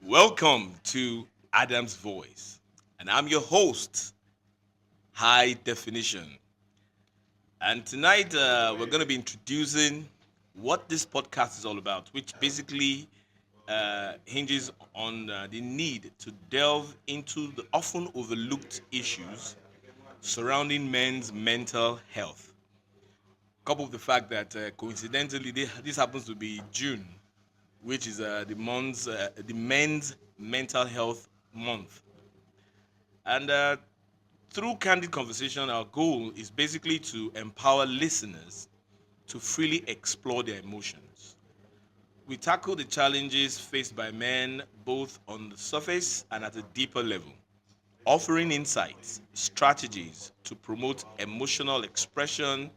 Welcome to Adam's Voice, and I'm your host, High Definition. And tonight we're going to be introducing what this podcast is all about, which basically hinges on the need to delve into the often overlooked issues surrounding men's mental health. Coupled with the fact that coincidentally this happens to be June, which is the men's mental health month. And through candid conversation, our goal is basically to empower listeners to freely explore their emotions. We tackle the challenges faced by men both on the surface and at a deeper level, offering insights, strategies to promote emotional expression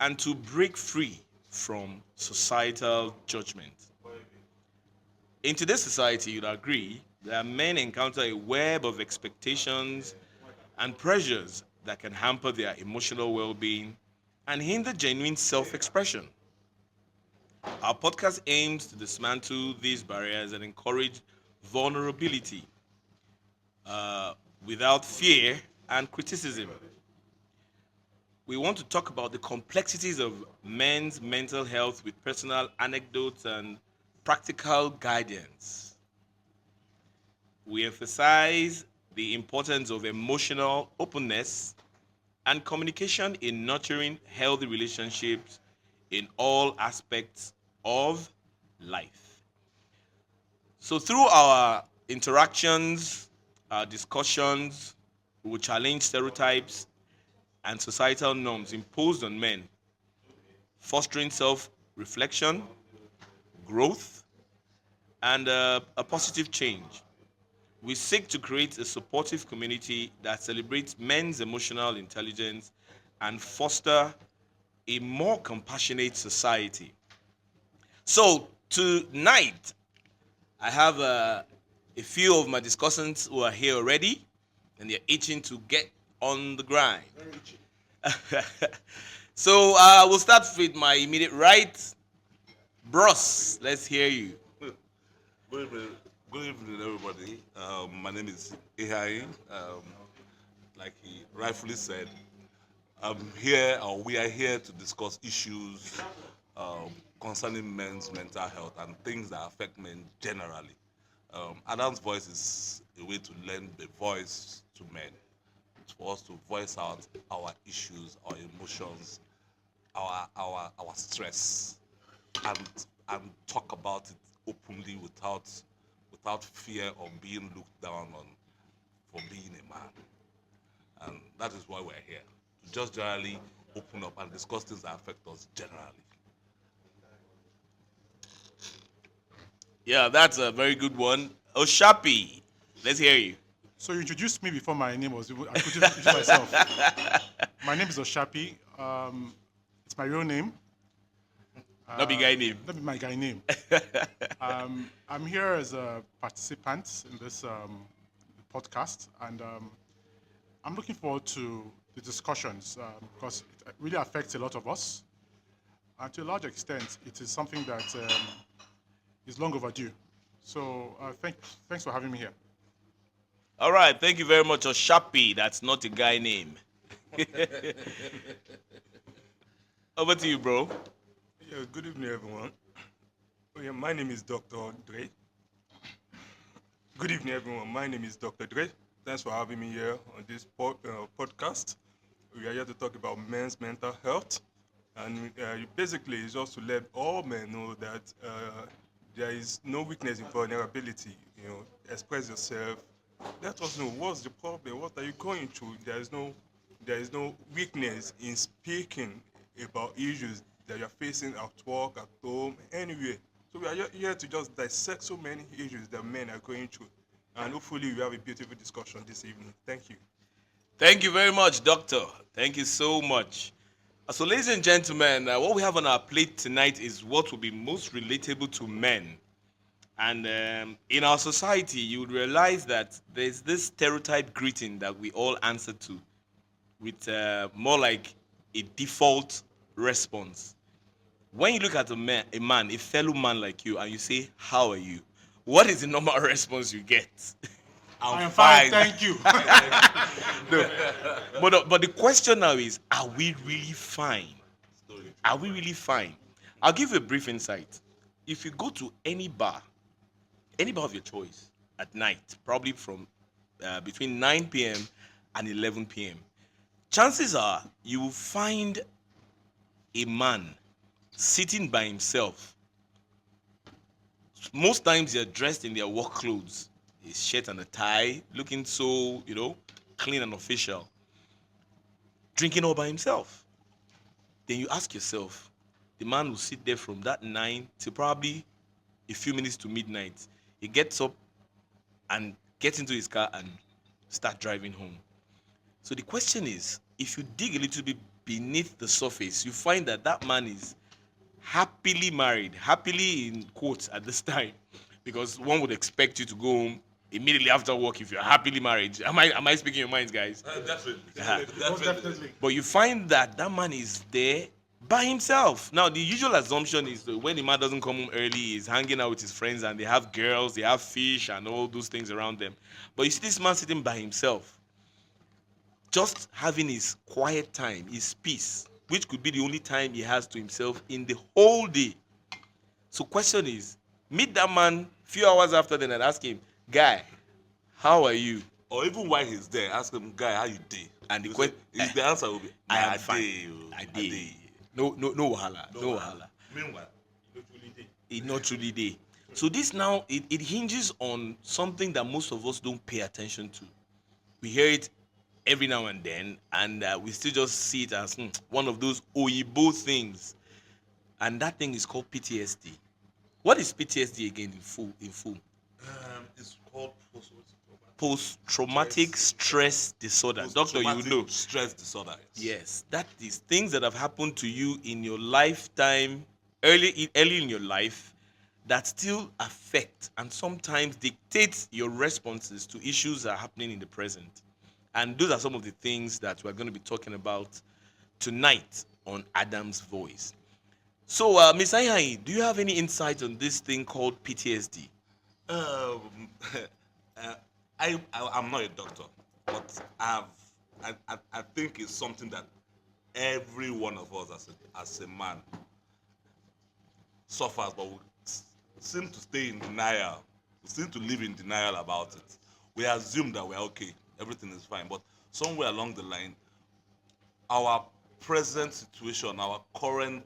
and to break free from societal judgment. In today's society, you'd agree that men encounter a web of expectations and pressures that can hamper their emotional well being and hinder genuine self expression. Our podcast aims to dismantle these barriers and encourage vulnerability uh, without fear and criticism. We want to talk about the complexities of men's mental health with personal anecdotes and practical guidance. We emphasize the importance of emotional openness and communication in nurturing healthy relationships in all aspects of life. So, through our interactions, our discussions, we will challenge stereotypes and societal norms imposed on men, fostering self reflection, growth, and a positive change. We seek to create a supportive community that celebrates men's emotional intelligence and foster a more compassionate society. So tonight, I have a few of my discussants who are here already, and they're itching to get on the grind. So we'll start with my immediate right, Bros. Let's hear you. Good evening, good evening, everybody. My name is Ihai. Like he rightfully said, I'm here, or we are here to discuss issues concerning men's mental health and things that affect men generally. Adam's voice is a way to lend the voice to men, for us to voice out our issues, our emotions, our stress, and talk about it openly without fear of being looked down on for being a man. And that is why we're here. To just generally open up and discuss things that affect us generally. Yeah, that's a very good one. Oshapi, let's hear you. So you introduced me before my name was. I could introduce myself. My name is Oshapi. It's my real name, Not big guy name. not my guy name. I'm here as a participant in this podcast, and I'm looking forward to the discussions because it really affects a lot of us, and to a large extent, it is something that is long overdue. So thanks for having me here. All right, thank you very much, Oshapi. That's not a guy name. Over to you, bro. Yeah, good evening, everyone. Oh, yeah, my name is Dr. Dre. Good evening, everyone. My name is Dr. Dre. Thanks for having me here on this podcast. We are here to talk about men's mental health, and basically, it's just to let all men know that there is no weakness in vulnerability. Express yourself. Let us know what's the problem. What are you going through? There is no weakness in speaking about issues that you're facing at work, at home, anywhere. So we are here to just dissect so many issues that men are going through. And hopefully we have a beautiful discussion this evening. Thank you. Thank you very much, Doctor. Thank you so much. So, ladies and gentlemen, what we have on our plate tonight is what will be most relatable to men. And in our society, you would realize that there's this stereotype greeting that we all answer to with more like a default response. When you look at a man, a fellow man like you, and you say, "How are you?" what is the normal response you get? I I'm am fine, fine. thank you. No. But the question now is, are we really fine? Story. Are we really fine? I'll give you a brief insight. If you go to any bar of your choice at night, probably from between 9 p.m. and 11 p.m., chances are you will find a man sitting by himself. Most times they're dressed in their work clothes, a shirt and a tie, looking so, clean and official, drinking all by himself. Then you ask yourself, the man will sit there from that 9 till probably a few minutes to midnight. He gets up and gets into his car and start driving home. So the question is, if you dig a little bit beneath the surface, you find that that man is happily married, happily in quotes at this time, because one would expect you to go home immediately after work if you're happily married. Am I speaking your minds, guys? Definitely. Uh-huh. Most definitely. But you find that that man is there by himself. Now, the usual assumption is that when the man doesn't come home early, he's hanging out with his friends and they have girls, they have fish, and all those things around them. But you see this man sitting by himself, just having his quiet time, his peace, which could be the only time he has to himself in the whole day. So, question is, meet that man few hours after then and ask him, guy, how are you? Or even while he's there, ask him, guy, how you dey? And the You que- say, the answer will be, I am "Nah, fine. dey, oh, I dey." did. No wahala. No wahala. Meanwhile, It not truly day. So this now it hinges on something that most of us don't pay attention to. We hear it every now and then, and we still just see it as one of those oyibo things, and that thing is called PTSD. What is PTSD again in full? it's called Post-traumatic stress disorder. Doctor, you know. stress disorder. Yes, that is things that have happened to you in your lifetime, early in your life, that still affect and sometimes dictate your responses to issues that are happening in the present. And those are some of the things that we're going to be talking about tonight on Adam's Voice. So, Miss Aihai, do you have any insight on this thing called PTSD? Um, uh, I'm not a doctor, but I think it's something that every one of us as a man suffers, but we seem to stay in denial. We seem to live in denial about it. We assume that we're okay, everything is fine, but somewhere along the line, our present situation, our current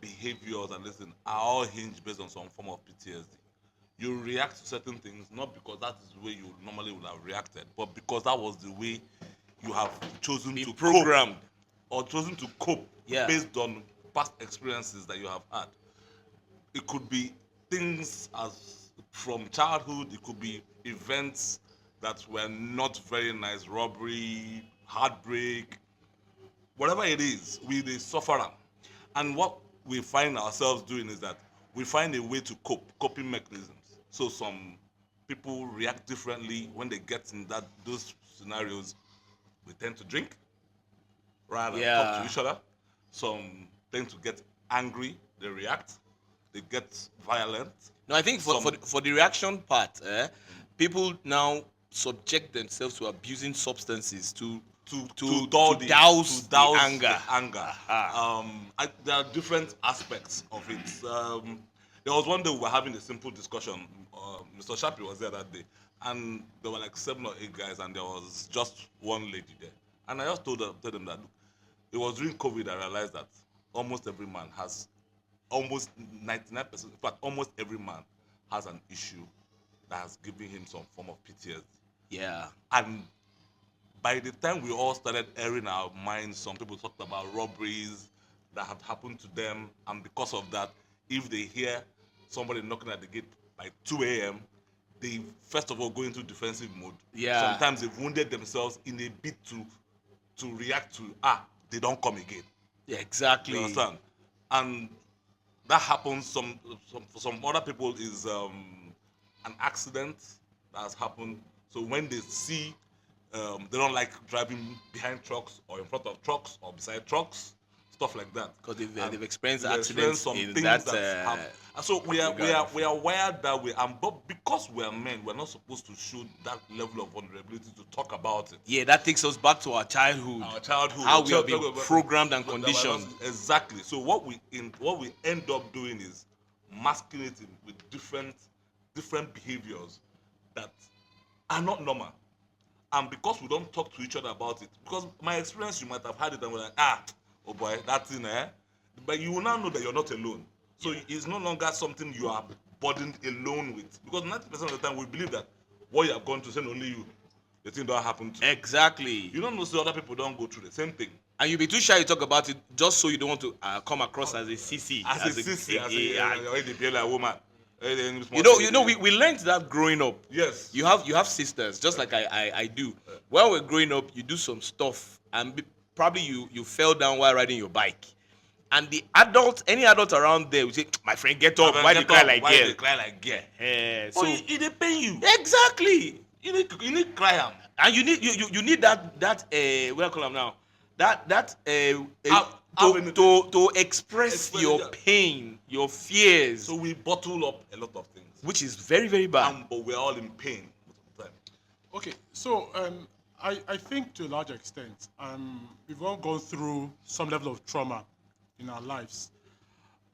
behaviors and listen are all hinged based on some form of PTSD. You react to certain things not because that is the way you normally would have reacted, but because that was the way you have chosen Be to programmed. cope or chosen to cope Yeah. based on past experiences that you have had. It could be things as from childhood, it could be events that were not very nice, robbery, heartbreak, whatever it is, we they suffer am. And what we find ourselves doing is that we find a way to cope, coping mechanisms. So some people react differently when they get in those scenarios. We tend to drink rather than talk to Yeah. each other. Some tend to get angry, they react, they get violent. No, I think for, Some- for the reaction part, people now subject themselves to abusing substances to douse the anger. There are different aspects of it. There was one day we were having a simple discussion. Mr. Shapi was there that day, and there were like 7 or 8 guys, and there was just one lady there. And I just told them that look, it was during COVID I realized that almost every man has, almost 99%, in fact, almost every man has an issue that has given him some form of PTSD. Yeah. And by the time we all started airing our minds, some people talked about robberies that had happened to them, and because of that, if they hear somebody knocking at the gate by 2 a.m., they first of all go into defensive mode. Yeah. Sometimes they've wounded themselves in a bit to react to they don't come again. Yeah, exactly. You understand? And that happens for some other people is an accident that has happened. So when they they don't like driving behind trucks or in front of trucks or beside trucks. stuff like that. Because And they've experienced they've experienced accidents some in things that that have. And so we are regard. wired that way, and but because we are men, we're not supposed to show that level of vulnerability to talk about it. Yeah, that takes us back to our childhood. Our childhood, How our we have been childhood, programmed and that we're conditioned. exactly. So what we end up doing is masquerading with different behaviors that are not normal. And because we don't talk to each other about it, because my experience, you might have had it and we're like, oh boy, that thing, eh? But you will now know that you're not alone. So it's no longer something you are burdened alone with. Because 90% of the time we believe that what you have gone through, saying only you, the thing don't happen to you. Exactly. You don't know so other people don't go through the same thing. And you'll be too shy to talk about it just so you don't want to come across as a sissy. As a sissy, as a woman. We learned that growing up. Yes. You have sisters, just like I do. When we're growing up, you do some stuff, and probably you fell down while riding your bike. And any adult around there will say, "My friend, get up. Why do you cry like Why girl?" they cry like girl? So So it dey pain you. exactly. You need cry am. And you need that what do you call them now? That to express your pain, your fears, So we bottle up a lot of things. which is very, very bad. But we're all in pain most of the time. Okay, so I think to a large extent, we've all gone through some level of trauma in our lives.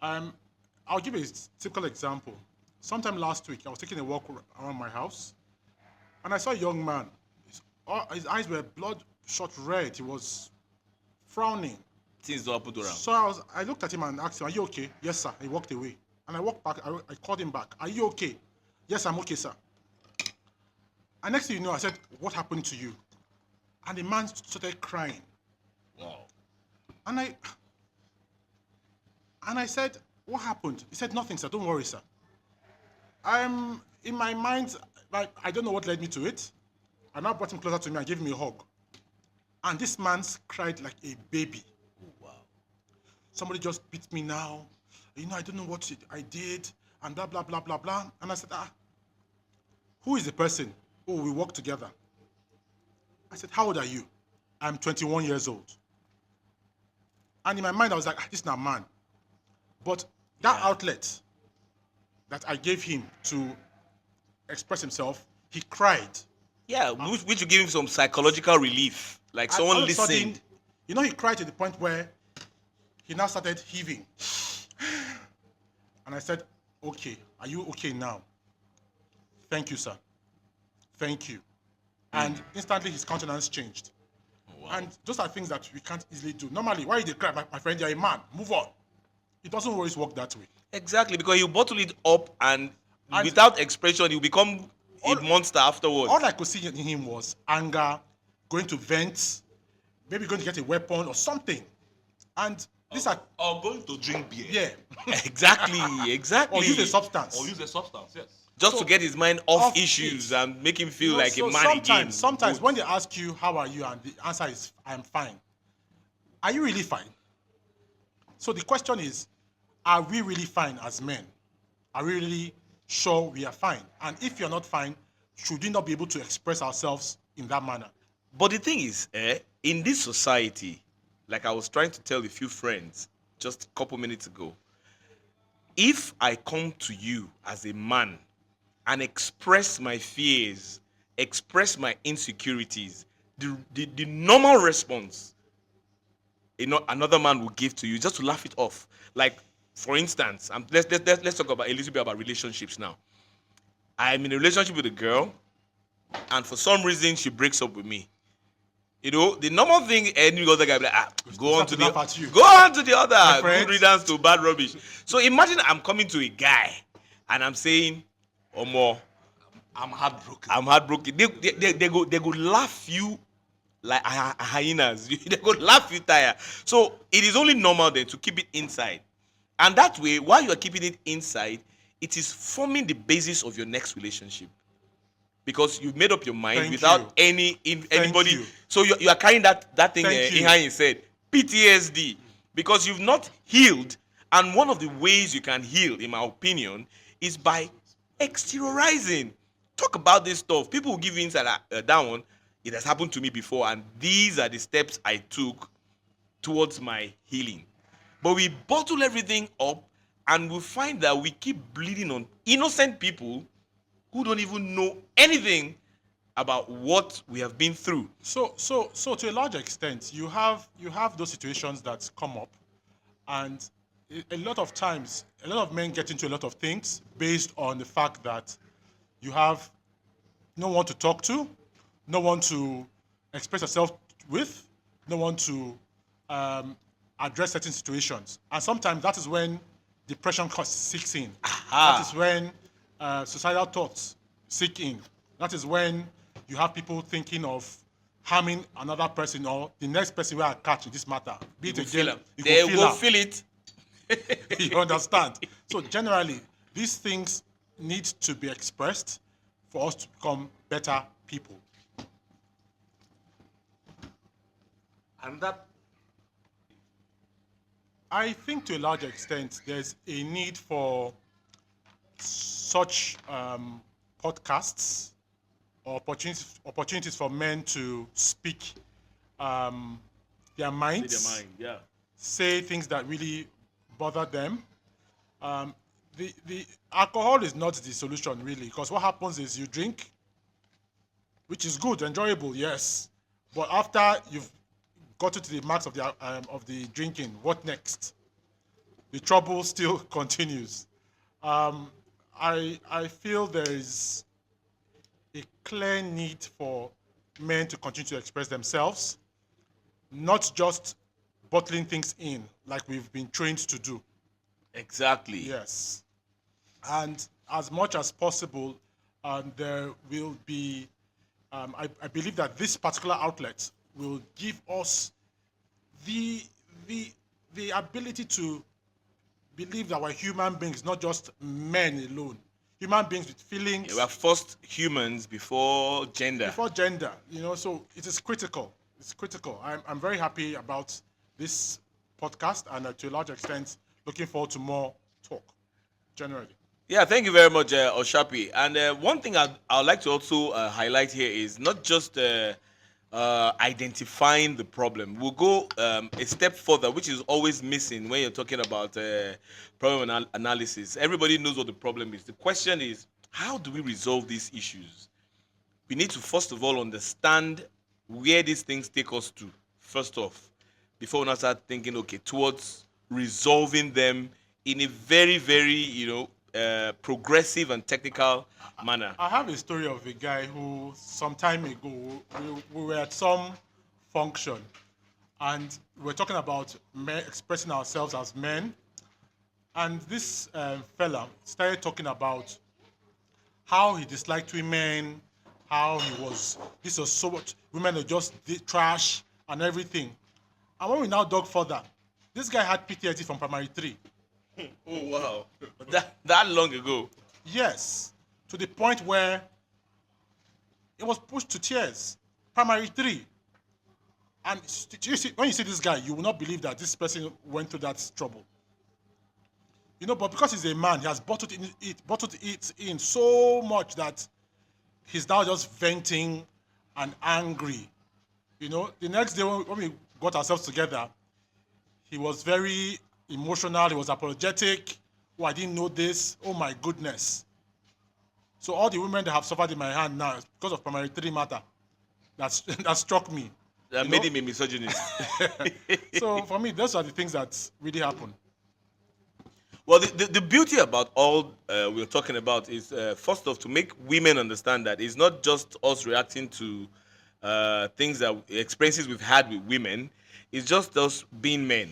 I'll give a typical example. Sometime last week, I was taking a walk around my house, and I saw a young man. His eyes were bloodshot red. He was frowning. Things don't happen around. So I looked at him and asked him, "Are you okay?" "Yes, sir." He walked away. And I walked back. I called him back. "Are you okay?" "Yes, I'm okay, sir." And next thing you know, I said, "What happened to you?" And the man started crying. Wow. And I said, "What happened?" He said, "Nothing, sir. Don't worry, sir." I'm in my mind, like, I don't know what led me to it. I now brought him closer to me and gave him a hug. And this man cried like a baby. Oh, wow. "Somebody just beat me now. I don't know what I did, and blah, blah, blah, blah, blah." And I said, "Who is the person?" "Oh, we work together." I said, "How old are you?" "I'm 21 years old." And in my mind, I was like, this is not a man. But that outlet that I gave him to express himself, he cried. Yeah, which will give him some psychological relief. Like And someone all of a sudden, listened. he cried to the point where he now started heaving. And I said, "Okay, are you okay now?" "Thank you, sir. Thank you." And instantly his countenance changed. Oh, wow. And those are things that we can't easily do. Normally, why you cry? My friend, you're a man. Move on. It doesn't always work that way. Exactly, because you bottle it up and And- without expression, you become a monster afterwards. All I could see in him was anger, going to vent, maybe going to get a weapon or something. And these are, Or going to drink beer. yeah, exactly. or use a substance. Or use a substance, yes. Just to get his mind off off issues it. and make him feel You know, like so a man again. Sometimes when they ask you, "How are you?" and the answer is, "I'm fine," are you really fine? So the question is, are we really fine as men? Are we really sure we are fine? And if you're not fine, should we not be able to express ourselves in that manner? But the thing is, in this society, like I was trying to tell a few friends just a couple minutes ago, if I come to you as a man and express my fears, express my insecurities, the normal response another man will give to you just to laugh it off. Like, for instance, let's talk about a little bit about relationships now. I'm in a relationship with a girl, and for some reason she breaks up with me. The normal thing any other guy be like, go on to the other, friend. good riddance to bad rubbish. So imagine I'm coming to a guy and I'm saying, "Omo, I'm heartbroken. I'm heartbroken." They go laugh you like hyenas. They go laugh you tire. So it is only normal then to keep it inside. And that way, while you are keeping it inside, it is forming the basis of your next relationship. Because you've made up your mind Thank without you. anybody. you. So you are carrying that thing Thank you. Ihain said, PTSD. Because you've not healed. And one of the ways you can heal, in my opinion, is by exteriorizing. Talk about this stuff. People will give you inside that one. It has happened to me before, and these are the steps I took towards my healing. But we bottle everything up and we find that we keep bleeding on innocent people who don't even know anything about what we have been through. So to a large extent, you have those situations that come up, and a lot of times, a lot of men get into a lot of things based on the fact that you have no one to talk to, no one to express yourself with, no one to um, address certain situations, and sometimes that is when depression seeks in. That is when societal thoughts seek in. That is when you have people thinking of harming another person or the next person where I catch in this matter. Be You it go a feel girl, am. you They go feel go am. feel it. You understand? So generally, these things need to be expressed for us to become better people. And that I think to a large extent, there's a need for such podcasts or opportunities for men to speak their Say their minds, mind, yeah. say things that really bother them. The alcohol is not the solution really, because what happens is you drink, which is good, enjoyable, yes, but after you've gotten to the max of the drinking, what next? The trouble still continues. Um, I feel there is a clear need for men to continue to express themselves, not just bottling things in like we've been trained to do. Exactly. Yes. And as much as possible, there will be, I believe that this particular outlet will give us the, the, the ability to believe that we're human beings, not just men alone. Human beings with Yeah, we are feelings first humans before gender. before gender, so it is critical. It's critical. I'm very happy about this podcast, and to a large extent, looking forward to more talk, generally. Yeah, thank you very much, Oshapi. And one thing I'd like to also highlight here is not just identifying the problem. We'll go a step further, which is always missing when you're talking about problem analysis. Everybody knows what the problem is. The question is, how do we resolve these issues? We need to first of all understand where these things take us to, first off, before we now start thinking, okay, towards resolving them in a very, very, progressive and technical manner. I have a story of a guy who, some time ago, we were at some function, and we were talking about men expressing ourselves as men, and this fella started talking about how he disliked women, how this was so much, women are just trash and everything. And when we now dug further, this guy had PTSD from primary three. Oh wow, that long ago. Yes, to the point where it was pushed to tears. Primary three. And when you see this guy, you will not believe that this person went through that trouble. But because he's a man, he has bottled it in so much that he's now just venting and angry. The next day when we got ourselves together, he was very emotional, he was apologetic. Oh, I didn't know this. Oh my goodness. So all the women that have suffered in my hand now is because of primary three matter. That struck me. That You made know? him a misogynist. So for me, those are the things that really happen. Well, the beauty about all we're talking about is, first off, to make women understand that it's not just us reacting to things that experiences we've had with women. It's just us being men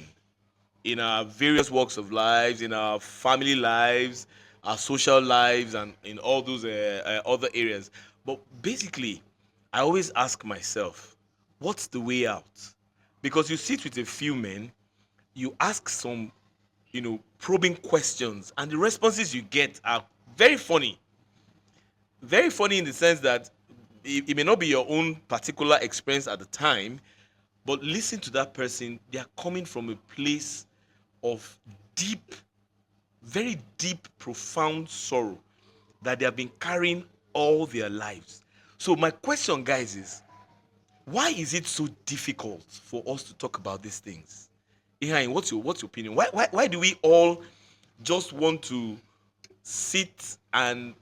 in our various walks of lives, in our family lives, our social lives, and in all those other areas. But basically, I always ask myself, what's the way out? Because you sit with a few men, you ask some, probing questions, and the responses you get are very funny. Very funny in the sense that it may not be your own particular experience at the time, but listen to that person. They are coming from a place of deep, very deep, profound sorrow that they have been carrying all their lives. So, my question, guys, is why is it so difficult for us to talk about these things? Behind, what's your opinion? Why do we all just want to sit and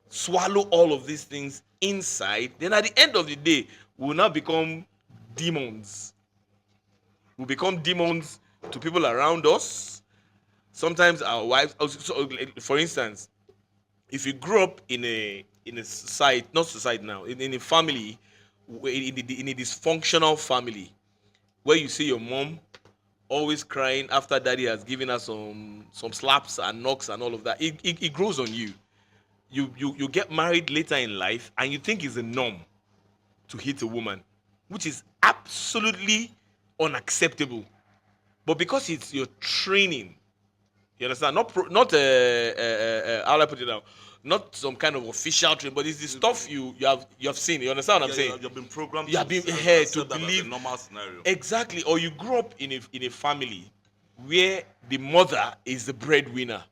swallow all of these things inside? Then at the end of the day, we'll now become demons. We'll become demons to people around us. Sometimes our wives. For instance, if you grew up in a society, not society now, in a family, in a dysfunctional family, where you see your mom always crying after daddy has given her some slaps and knocks and all of that, it grows on you. You get married later in life and you think it's a norm to hit a woman, which is absolutely unacceptable. But because it's your training, you understand? How do I put it now? Not some kind of official training, but it's the stuff you have seen. You understand what I'm saying? You've been programmed You to have been accept to that as a believe normal scenario. exactly, or you grew up in a family where the mother is the breadwinner.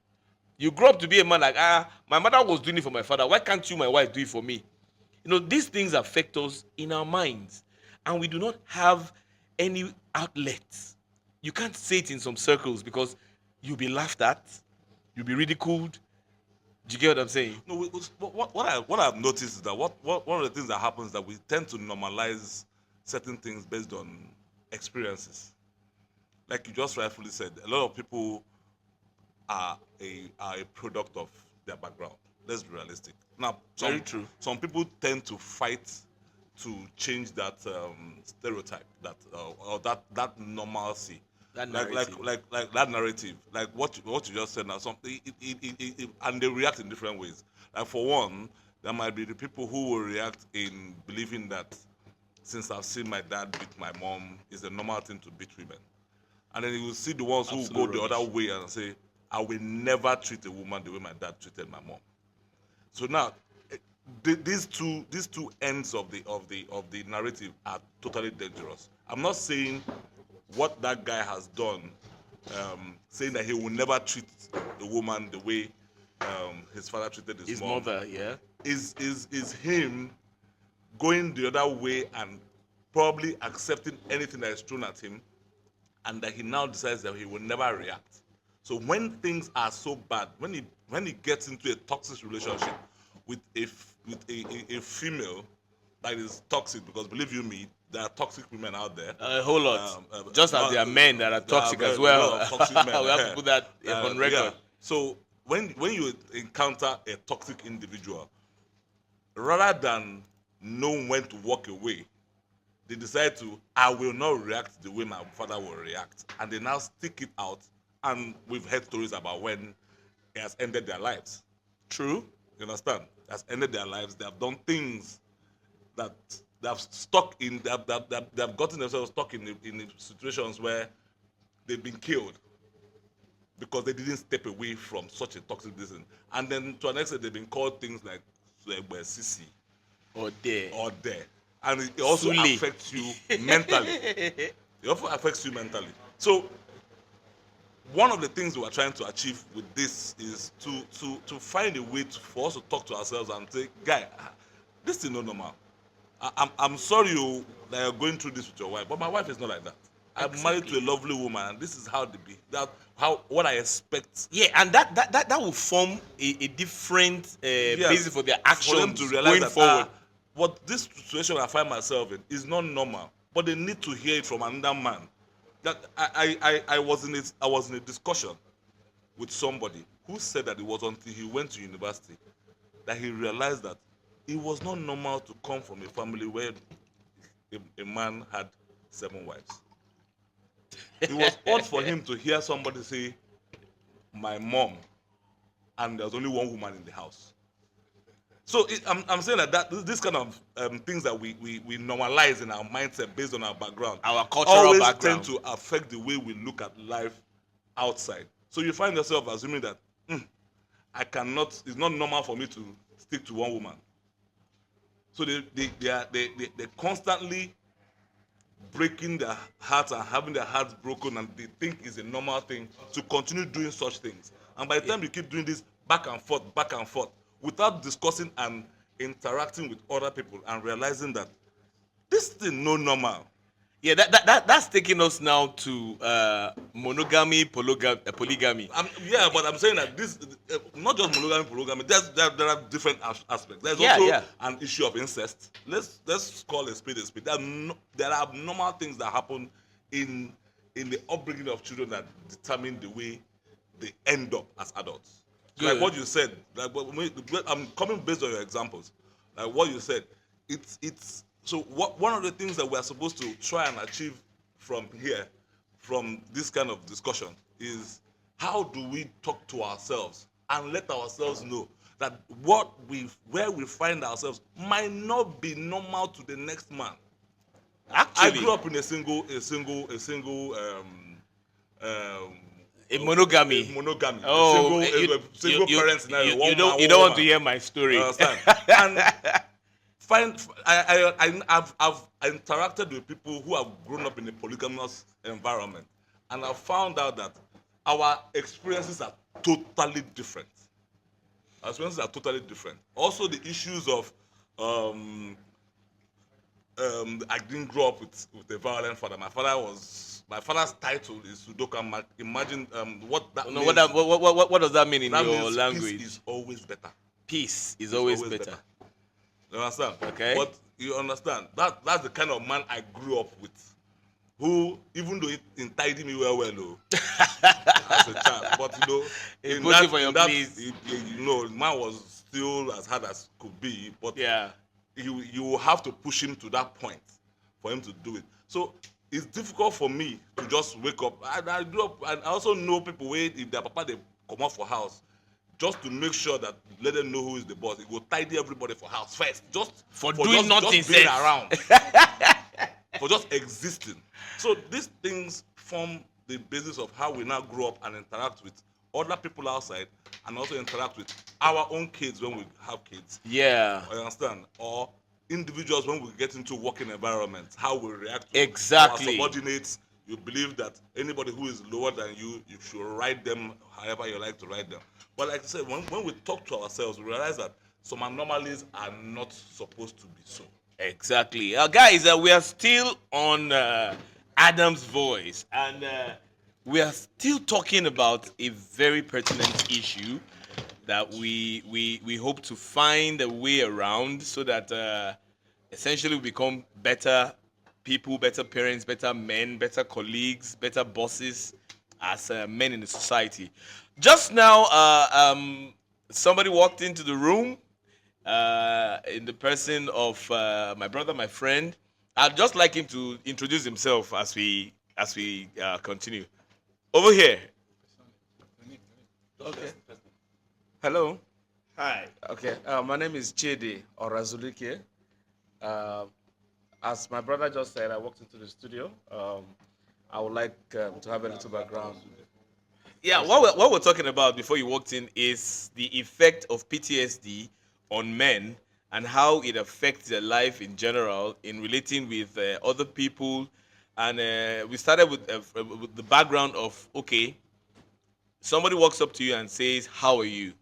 You grow up to be a man like, my mother was doing it for my father. Why can't you, my wife, do it for me? These things affect us in our minds, and we do not have any outlets. You can't say it in some circles because you'll be laughed at, you'll be ridiculed. Do you get what I'm saying? No, what I've noticed is that one of the things that happens is that we tend to normalize certain things based on experiences. Like you just rightfully said, a lot of people are a product of their background. Let's be realistic. Now, Very true. Some people tend to fight to change that stereotype, that or that normalcy, That like narrative. like that narrative, like what you just said now. Something and they react in different ways. Like for one, there might be the people who will react in believing that since I've seen my dad beat my mom, it's a normal thing to beat women. And then you will see the ones who Absolute go the rubbish. other way and say, I will never treat a woman the way my dad treated my mom. So now, these two ends of the narrative are totally dangerous. I'm not saying what that guy has done, saying that he will never treat the woman the way his father treated his His mom, mother, yeah. is him going the other way and probably accepting anything that is thrown at him, and that he now decides that he will never react. So when things are so bad, when he gets into a toxic relationship with a female that is toxic, because believe you me, there are toxic women out there. A whole lot. Just as there are men that are There are toxic as a well. lot of toxic men. We have to put that on record. Yeah. So when you encounter a toxic individual, rather than know when to walk away, they decide to, I will not react the way my father will react. And they now stick it out. And we've heard stories about when it has ended their lives. True. You understand? It has ended their lives. They have done things that they have stuck in, they have gotten themselves stuck in situations where they've been killed because they didn't step away from such a toxic business. And then to an extent, they've been called things like sissy Or there. or there. And it also Sule. affects you mentally. It also affects you mentally. So one of the things we are trying to achieve with this is to find a way for us to talk to ourselves and say, guy, this is not normal. I'm sorry that you're going through this with your wife, but my wife is not like that. I'm married to a lovely woman, and this is how they be. That how what I expect. Yeah, and that will form a different basis for their actions For them to realize going that forward. what this situation I find myself in is not normal, but they need to hear it from another man. That I was in a discussion with somebody who said that it was until he went to university that he realized that it was not normal to come from a family where a man had 7 wives. It was odd for him to hear somebody say, my mom, and there's only one woman in the house. So I'm saying that this kind of things that we normalize in our mindset based on our background, Our cultural always background. tend to affect the way we look at life outside. So you find yourself assuming that it's not normal for me to stick to one woman. So they're constantly breaking their hearts and having their hearts broken, and they think it's a normal thing to continue doing such things. And by the time you keep doing this back and forth, without discussing and interacting with other people and realizing that this thing no normal. Yeah, that's taking us now to monogamy, polygamy. Yeah, but I'm saying that this, not just monogamy, polygamy. There are different aspects. There's Yeah, also yeah. an issue of incest. Let's call a spade a spade. There are abnormal things that happen in the upbringing of children that determine the way they end up as adults. So like Good. what you said, like I'm coming based on your examples. Like what you said, it's so what one of the things that we are supposed to try and achieve from here, from this kind of discussion, is how do we talk to ourselves and let ourselves know that where we find ourselves might not be normal to the next man. I Actually, grew up in um, a monogamy. monogamy, Oh, a single parent scenario, you one man, don't you one don't want to woman. hear my You story. understand? And I've interacted with people who have grown up in a polygamous environment, and I've found out that our experiences are totally different. Our experiences are totally different. Also, the issues of I didn't grow up with a violent father. My father's title is Sudoku. Imagine what that No, means. what does that mean in That your means peace language? is always better. Peace is Is always always better. better. You understand? Okay. But you understand that's the kind of man I grew up with, who even though he tidied me well, as a child, but He put you for your place. man was still as hard as could be, but Yeah. you will have to push him to that point for him to do it. So it's difficult for me to just wake up. I grew up, and I also know people where if their papa they come out for house, just to make sure that let them know who is the boss. He go tidy everybody for house first, just For doing nothing just being sef. around, for just existing. So these things form the basis of how we now grow up and interact with other people outside, and also interact with our own kids when we have kids. Yeah. I understand. Or individuals when we get into working environments, how we react to our Exactly. subordinates. You believe that anybody who is lower than you should ride them however you like to ride them. But like I said, when we talk to ourselves, we realize that some anomalies are not supposed to be so. Exactly. Guys, we are still on Adam's voice, and we are still talking about a very pertinent issue that we hope to find a way around so that essentially we become better people, better parents, better men, better colleagues, better bosses as men in the society. Just now, somebody walked into the room in the person of my brother, my friend. I'd just like him to introduce himself as we continue. Over here. Okay. Hello. Hi. Okay. My name is Chidi Orazulike. Uh, as my brother just said, I walked into the studio. I would like to have a little background. Yeah, what we're talking about before you walked in is the effect of PTSD on men and how it affects their life in general in relating with other people. And we started with the background of okay, somebody walks up to you and says, "How are you?"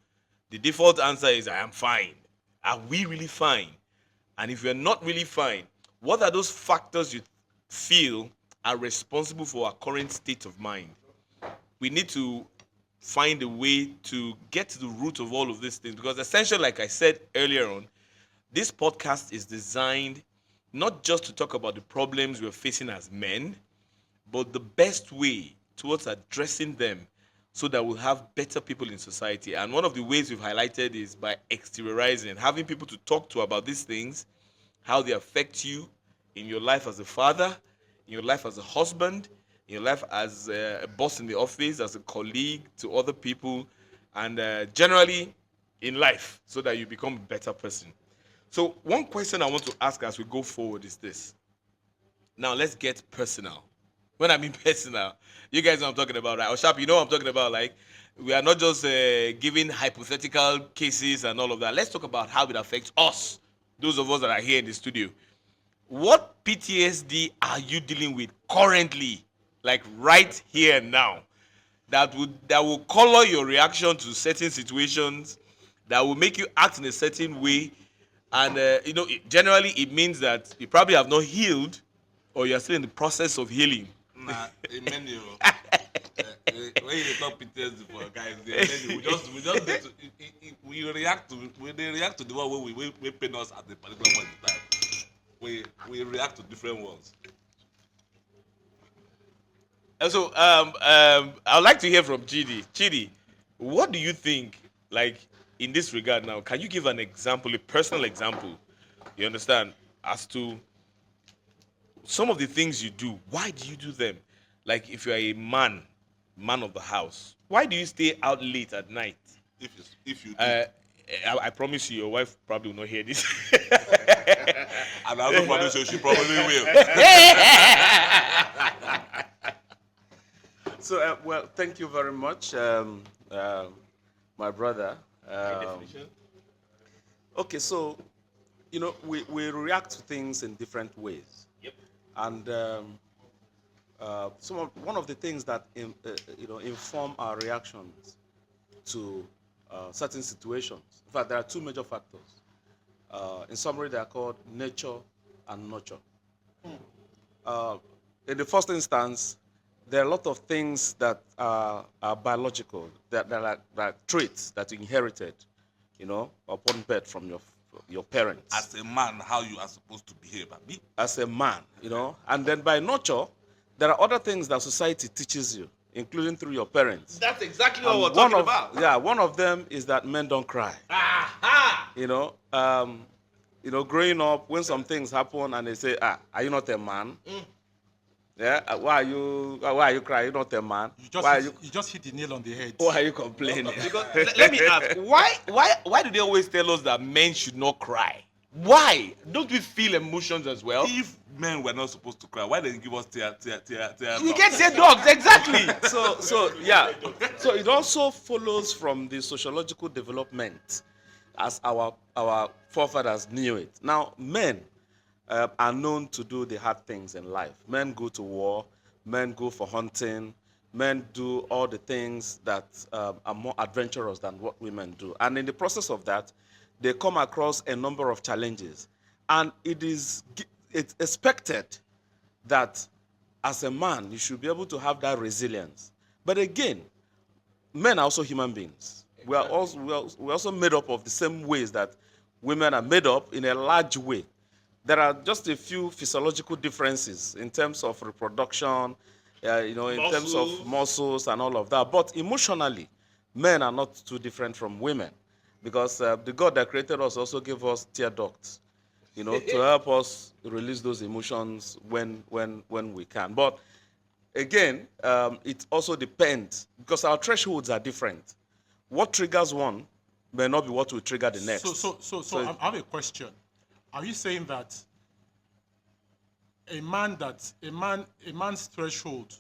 The default answer is, "I am fine." Are we really fine? And if you're not really fine, what are those factors you feel are responsible for our current state of mind? We need to find a way to get to the root of all of these things because essentially, like I said earlier on, this podcast is designed not just to talk about the problems we're facing as men, but the best way towards addressing them so that we'll have better people in society. And one of the ways we've highlighted is by exteriorizing, having people to talk to about these things, how they affect you in your life as a father, in your life as a husband, in your life as a boss in the office, as a colleague to other people, and generally in life so that you become a better person. So, one question I want to ask as we go forward is this. Now, let's get personal. When I mean personal, you guys know what I'm talking about, right? Or Sharp, you know what I'm talking about. Like, we are not just giving hypothetical cases and all of that. Let's talk about how it affects us, those of us that are here in the studio. What PTSD are you dealing with currently, like right here now, that will color your reaction to certain situations, that will make you act in a certain way, and generally it means that you probably have not healed, or you're still in the process of healing? Nah, a menu. When you talk PTSD for guys, the menu, we just need to, we react to, when they react to the one we pain us at the particular point in time. We react to different ones. And so, I'd like to hear from Chidi. Chidi, what do you think, like, in this regard now? Can you give an example, a personal example, you understand, as to some of the things you do? Why do you do them? Like, if you're a man of the house, why do you stay out late at night? If you do, I promise you, your wife probably will not hear this. and I don't promise you, she probably will. So, well, thank you very much, my brother. Okay, so, we react to things in different ways. Yep. And one of the things that inform our reactions to certain situations. In fact, there are two major factors. In summary, they are called nature and nurture. In the first instance, there are a lot of things that are biological, that are traits that you inherited, upon birth from your parents. As a man, how you are supposed to behave, Abi? As a man, and then by nurture, there are other things that society teaches you, including through your parents. That's exactly what And we're talking about. Yeah, one of them is that men don't cry. Aha! Growing up, when some things happen and they say, are you not a man? Yeah, why are you crying? You're not a man. You just hit the nail on the head. Why are you complaining? Because let me ask, why do they always tell us that men should not cry? Why? Don't we feel emotions as well? If men were not supposed to cry, why did they give us tear? You get tear dogs, exactly. So it also follows from the sociological development as our forefathers knew it. Now, men are known to do the hard things in life. Men go to war, men go for hunting, men do all the things that are more adventurous than what women do. And in the process of that, they come across a number of challenges. And it's expected that as a man, you should be able to have that resilience. But again, men are also human beings. We're also made up of the same ways that women are made up in a large way. There are just a few physiological differences in terms of reproduction, in terms of muscles and all of that. But emotionally, men are not too different from women, because the God that created us also gave us tear ducts, to help us release those emotions when we can. But again, it also depends, because our thresholds are different. What triggers one may not be what will trigger the next. So I have a question. Are you saying that a man's threshold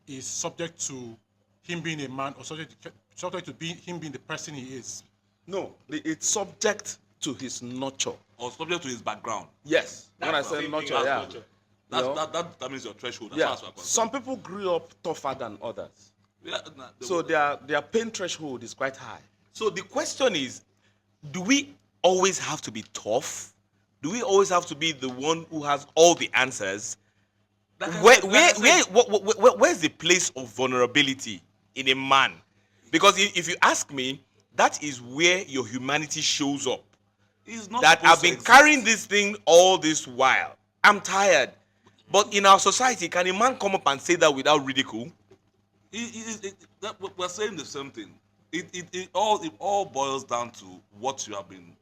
is subject to him being a man, or subject to him being the person he is? No, it's subject to his nurture. Or subject to his background. Yes. When I say nurture, yeah. That determines your threshold. Yeah. Some people grew up tougher than others. Yeah, So their pain threshold is quite high. So the question is, do we always have to be tough? Do we always have to be the one who has all the answers? Where's the place of vulnerability in a man? Because if you ask me, that is where your humanity shows up. That I've been carrying this thing all this while. I'm tired. But in our society, can a man come up and say that without ridicule? We're saying the same thing. It all boils down to what you have been